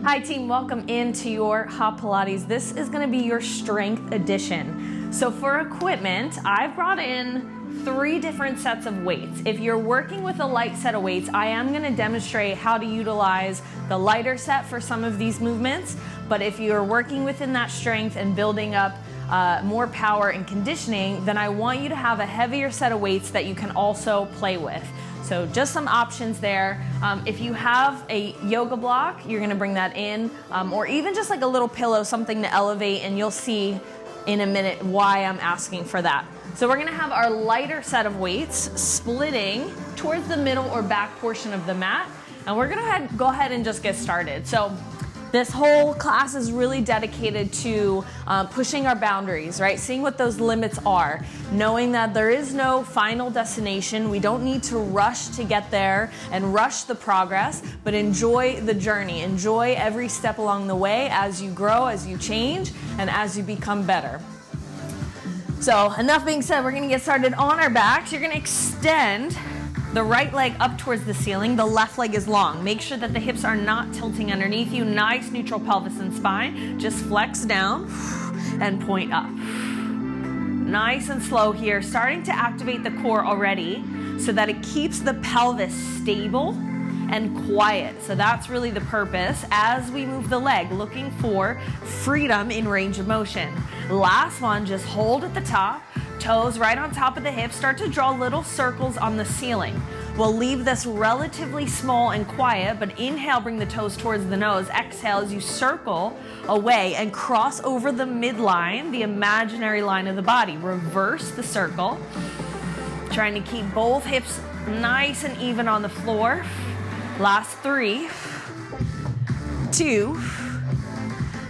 Hi team, welcome into your Hot Pilates. This is going to be your strength edition. So for equipment, I've brought in 3 different sets of weights. If you're working with a light set of weights, I am going to demonstrate how to utilize the lighter set for some of these movements. But if you're working within that strength and building up more power and conditioning, then I want you to have a heavier set of weights that you can also play with. So just some options there. If you have a yoga block, you're gonna bring that in, or even just like a little pillow, something to elevate, and you'll see in a minute why I'm asking for that. So we're gonna have our lighter set of weights splitting towards the middle or back portion of the mat, and we're gonna go ahead and just get started. So this whole class is really dedicated to pushing our boundaries, right? Seeing what those limits are, knowing that there is no final destination. We don't need to rush to get there and rush the progress, but enjoy the journey. Enjoy every step along the way as you grow, as you change, and as you become better. So enough being said, we're gonna get started on our backs. You're gonna extend the right leg up towards the ceiling, the left leg is long. Make sure that the hips are not tilting underneath you. Nice neutral pelvis and spine. Just flex down and point up. Nice and slow here, starting to activate the core already so that it keeps the pelvis stable and quiet. So that's really the purpose as we move the leg, looking for freedom in range of motion. Last one, just hold at the top. Toes right on top of the hips, start to draw little circles on the ceiling. We'll leave this relatively small and quiet, but inhale, bring the toes towards the nose. Exhale as you circle away and cross over the midline, the imaginary line of the body. Reverse the circle. Trying to keep both hips nice and even on the floor. Last 3, 2,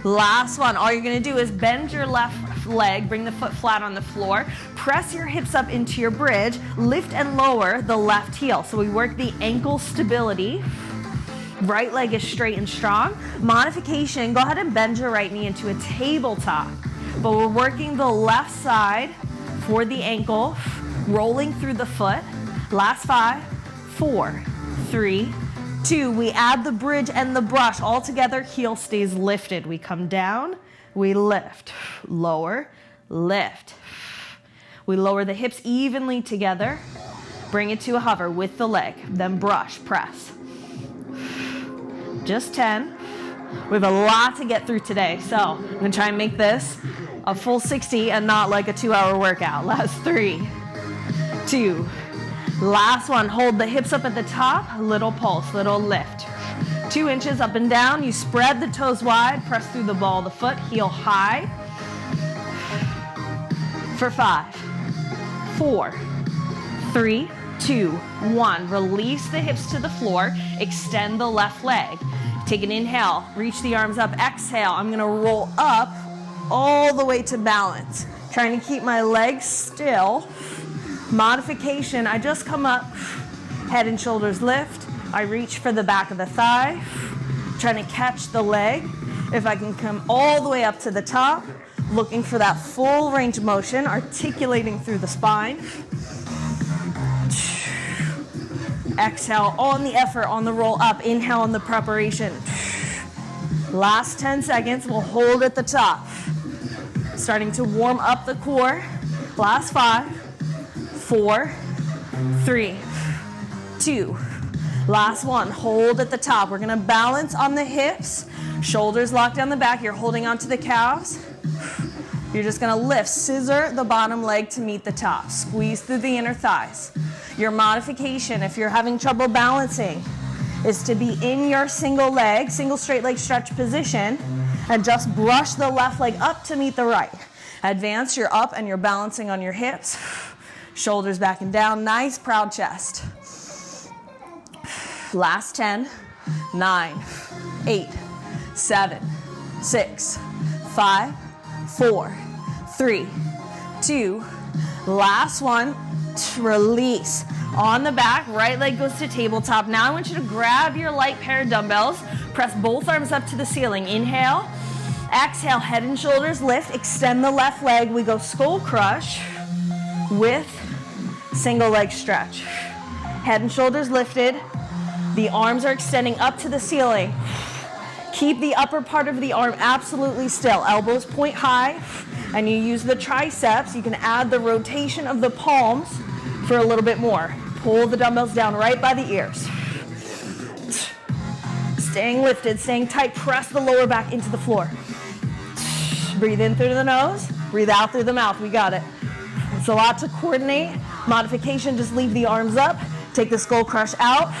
last one. All you're gonna do is bend your left leg, bring the foot flat on the floor, press your hips up into your bridge, lift and lower the left heel. So we work the ankle stability. Right leg is straight and strong. Modification, go ahead and bend your right knee into a tabletop. But we're working the left side for the ankle, rolling through the foot. Last 5, 4, 3, 2. We add the bridge and the brush all together. Heel stays lifted. We come down. We lift, lower, lift. We lower the hips evenly together. Bring it to a hover with the leg, then brush, press. Just 10. We have a lot to get through today, so I'm gonna try and make this a full 60 and not like a 2-hour workout. Last 3, 2. Last one, hold the hips up at the top, little pulse, little lift. 2 inches up and down, you spread the toes wide, press through the ball of the foot, heel high. For 5, 4, 3, 2, 1. Release the hips to the floor, extend the left leg. Take an inhale, reach the arms up, exhale. I'm gonna roll up all the way to balance. Trying to keep my legs still. Modification, I just come up, head and shoulders lift. I reach for the back of the thigh, trying to catch the leg. If I can come all the way up to the top, looking for that full range of motion, articulating through the spine. Exhale on the effort, on the roll up. Inhale on the preparation. Last 10 seconds, we'll hold at the top. Starting to warm up the core. Last 5, 4, 3, 2. Last one, hold at the top. We're gonna balance on the hips, shoulders locked down the back. You're holding onto the calves. You're just gonna lift, scissor the bottom leg to meet the top. Squeeze through the inner thighs. Your modification, if you're having trouble balancing, is to be in your single straight leg stretch position and just brush the left leg up to meet the right. Advance, you're up and you're balancing on your hips. Shoulders back and down, nice proud chest. Last 10, 9, 8, 7, 6, 5, 4, 3, 2. Last one, release. On the back, right leg goes to tabletop. Now I want you to grab your light pair of dumbbells, press both arms up to the ceiling. Inhale, exhale, head and shoulders lift, extend the left leg. We go skull crush with single leg stretch. Head and shoulders lifted. The arms are extending up to the ceiling. Keep the upper part of the arm absolutely still. Elbows point high, and you use the triceps. You can add the rotation of the palms for a little bit more. Pull the dumbbells down right by the ears. Staying lifted, staying tight. Press the lower back into the floor. Breathe in through the nose. Breathe out through the mouth. We got it. It's a lot to coordinate. Modification, just leave the arms up. Take the skull crush out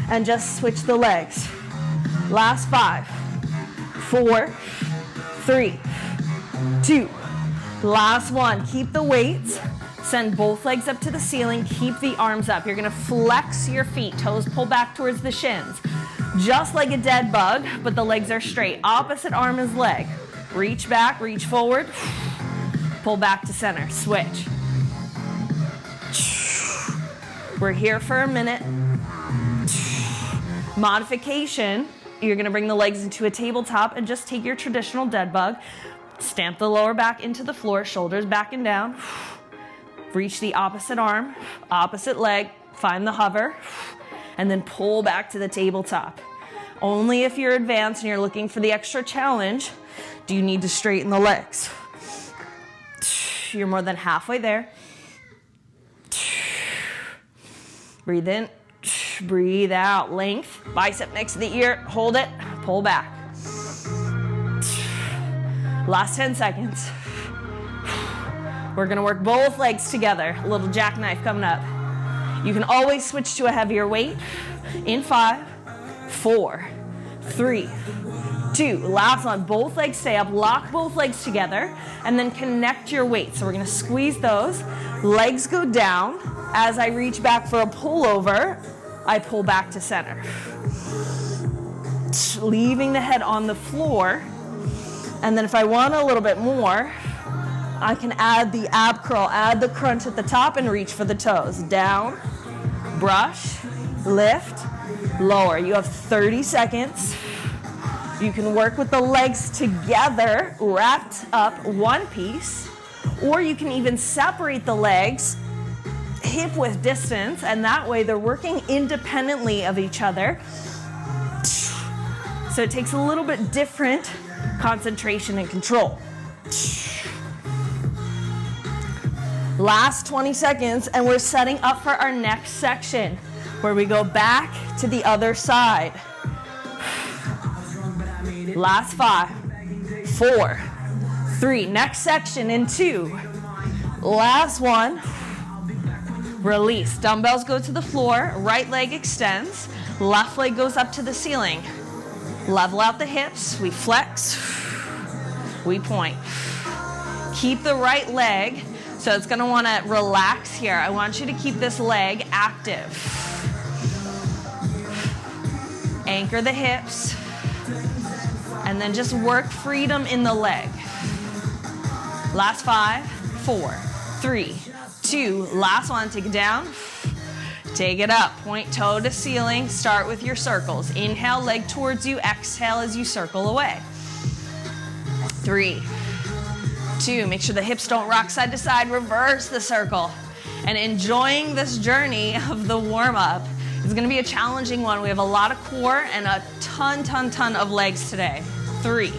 and just switch the legs. Last 5, 4, 3, 2. Last 1. Keep the weights. Send both legs up to the ceiling. Keep the arms up. You're going to flex your feet. Toes pull back towards the shins. Just like a dead bug, but the legs are straight. Opposite arm is leg. Reach back, reach forward. Pull back to center. Switch. We're here for a minute. Modification. You're going to bring the legs into a tabletop and just take your traditional dead bug. Stamp the lower back into the floor, shoulders back and down. Reach the opposite arm, opposite leg, find the hover, and then pull back to the tabletop. Only if you're advanced and you're looking for the extra challenge do you need to straighten the legs. You're more than halfway there. Breathe in, breathe out, length, bicep next to the ear, hold it, pull back. Last 10 seconds. We're gonna work both legs together. A little jackknife coming up. You can always switch to a heavier weight. In 5, 4, 3, 2. Last one, both legs stay up, lock both legs together, and then connect your weights. So we're gonna squeeze those. Legs go down. As I reach back for a pullover, I pull back to center. Leaving the head on the floor. And then if I want a little bit more, I can add the ab curl, add the crunch at the top and reach for the toes. Down, brush, lift, lower. You have 30 seconds. You can work with the legs together, wrapped up one piece, or you can even separate the legs hip width distance, and that way they're working independently of each other. So it takes a little bit different concentration and control. Last 20 seconds, and we're setting up for our next section, where we go back to the other side. Last 5, 4, 3. Next section in 2. Last one. Release. Dumbbells go to the floor. Right leg extends. Left leg goes up to the ceiling. Level out the hips. We flex. We point. Keep the right leg. So it's going to want to relax here. I want you to keep this leg active. Anchor the hips. And then just work freedom in the leg. Last 5, 4, 3, 2. Last one. Take it down. Take it up. Point toe to ceiling. Start with your circles. Inhale, leg towards you. Exhale as you circle away. 3, 2. Make sure the hips don't rock side to side. Reverse the circle. And enjoying this journey of the warm-up. It's going to be a challenging one. We have a lot of core and a ton of legs today. 3,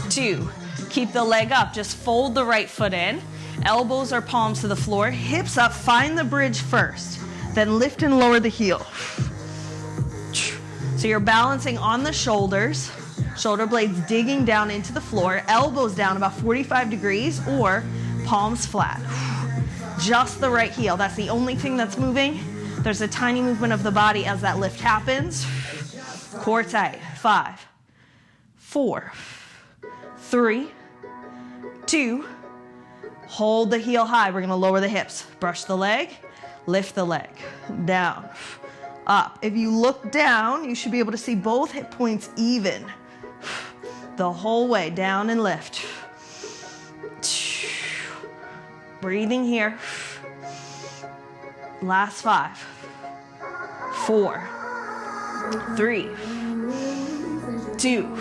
2. Keep the leg up. Just fold the right foot in. Elbows or palms to the floor. Hips up. Find the bridge first. Then lift and lower the heel. So you're balancing on the shoulders. Shoulder blades digging down into the floor. Elbows down about 45 degrees or palms flat. Just the right heel. That's the only thing that's moving. There's a tiny movement of the body as that lift happens. Core tight. 5, 4, 3, 2. Hold the heel high. We're going to lower the hips. Brush the leg. Lift the leg. Down. Up. If you look down, you should be able to see both hip points even. The whole way. Down and lift. Breathing here. Last 5, 4, 3, 2.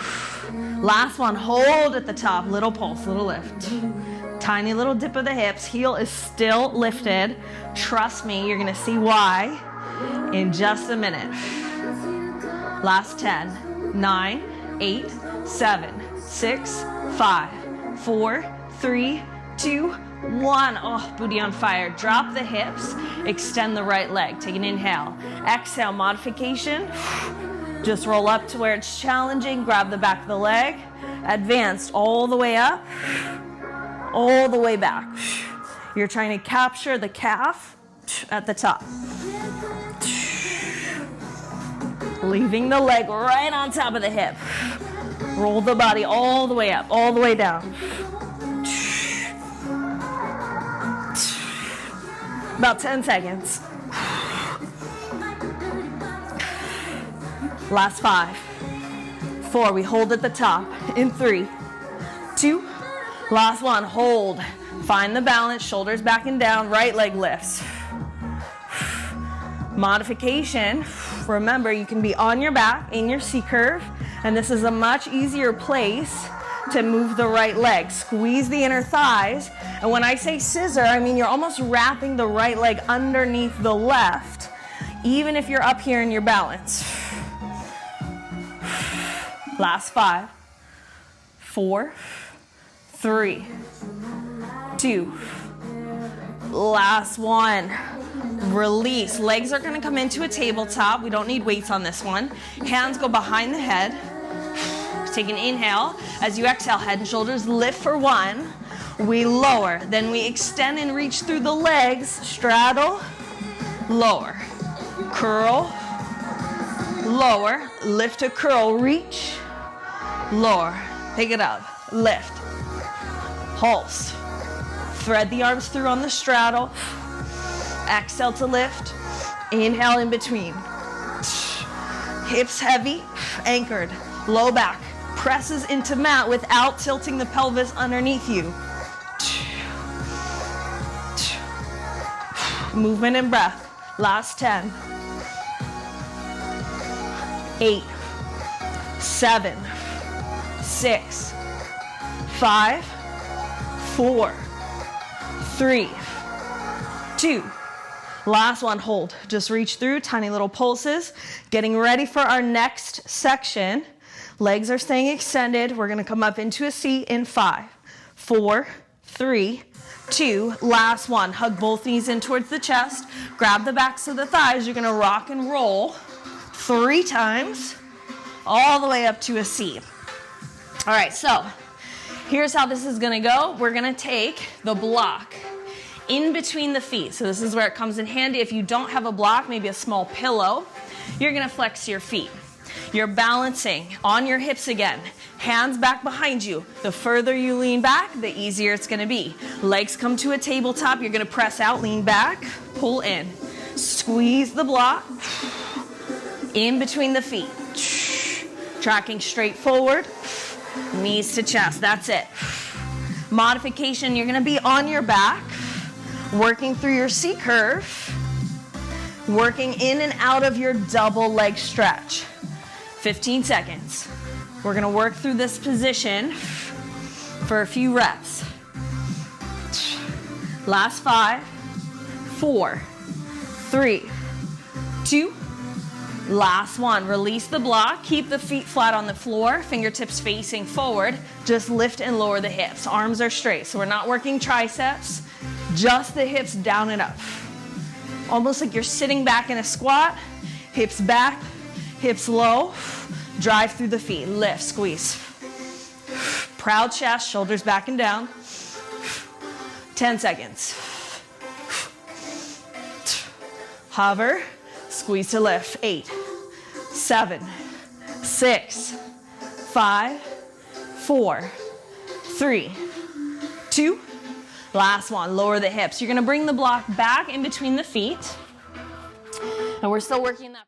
Last one. Hold at the top. Little pulse, little lift. Tiny little dip of the hips. Heel is still lifted. Trust me, you're going to see why in just a minute. Last 10, 9, 8, 7, 6, 5, 4, 3, 2, 1. Oh, booty on fire. Drop the hips. Extend the right leg. Take an inhale. Exhale, modification. Just roll up to where it's challenging. Grab the back of the leg. Advanced all the way up, all the way back. You're trying to capture the calf at the top. Leaving the leg right on top of the hip. Roll the body all the way up, all the way down. About 10 seconds. Last 5, 4, we hold at the top. In 3, 2, last 1, hold. Find the balance, shoulders back and down, right leg lifts. Modification, remember you can be on your back in your C curve, and this is a much easier place to move the right leg. Squeeze the inner thighs, and when I say scissor, I mean you're almost wrapping the right leg underneath the left, even if you're up here in your balance. Last 5, 4, 3, 2, last 1. Release. Legs are going to come into a tabletop. We don't need weights on this one. Hands go behind the head. Take an inhale. As you exhale, head and shoulders lift for 1. We lower. Then we extend and reach through the legs. Straddle, lower, curl, lower, lift to curl, reach, lower, pick it up, lift, pulse, thread the arms through on the straddle, exhale to lift, inhale in between, hips heavy, anchored, low back, presses into mat without tilting the pelvis underneath you. Movement and breath, last 10, 8, 7, 6, 5, 4, 3, 2, last 1, hold. Just reach through, tiny little pulses. Getting ready for our next section. Legs are staying extended. We're gonna come up into a seat in 5, 4, 3, 2, last 1. Hug both knees in towards the chest. Grab the backs of the thighs. You're gonna rock and roll 3 times, all the way up to a seat. All right, so here's how this is gonna go. We're gonna take the block in between the feet. So this is where it comes in handy. If you don't have a block, maybe a small pillow, you're gonna flex your feet. You're balancing on your hips again. Hands back behind you. The further you lean back, the easier it's gonna be. Legs come to a tabletop. You're gonna press out, lean back, pull in. Squeeze the block in between the feet. Tracking straight forward, knees to chest, that's it. Modification, you're gonna be on your back, working through your C curve, working in and out of your double leg stretch. 15 seconds. We're gonna work through this position for a few reps. Last 5, 4, 3, 2, last 1. Release the block. Keep the feet flat on the floor, fingertips facing forward. Just lift and lower the hips. Arms are straight, so we're not working triceps, just the hips down and up. Almost like you're sitting back in a squat. Hips back, hips low. Drive through the feet. Lift, squeeze. Proud chest, shoulders back and down. 10 seconds. Hover, squeeze to lift. 8, 7, 6, 5, 4, 3, 2, last 1. Lower the hips. You're gonna bring the block back in between the feet. And we're still working that.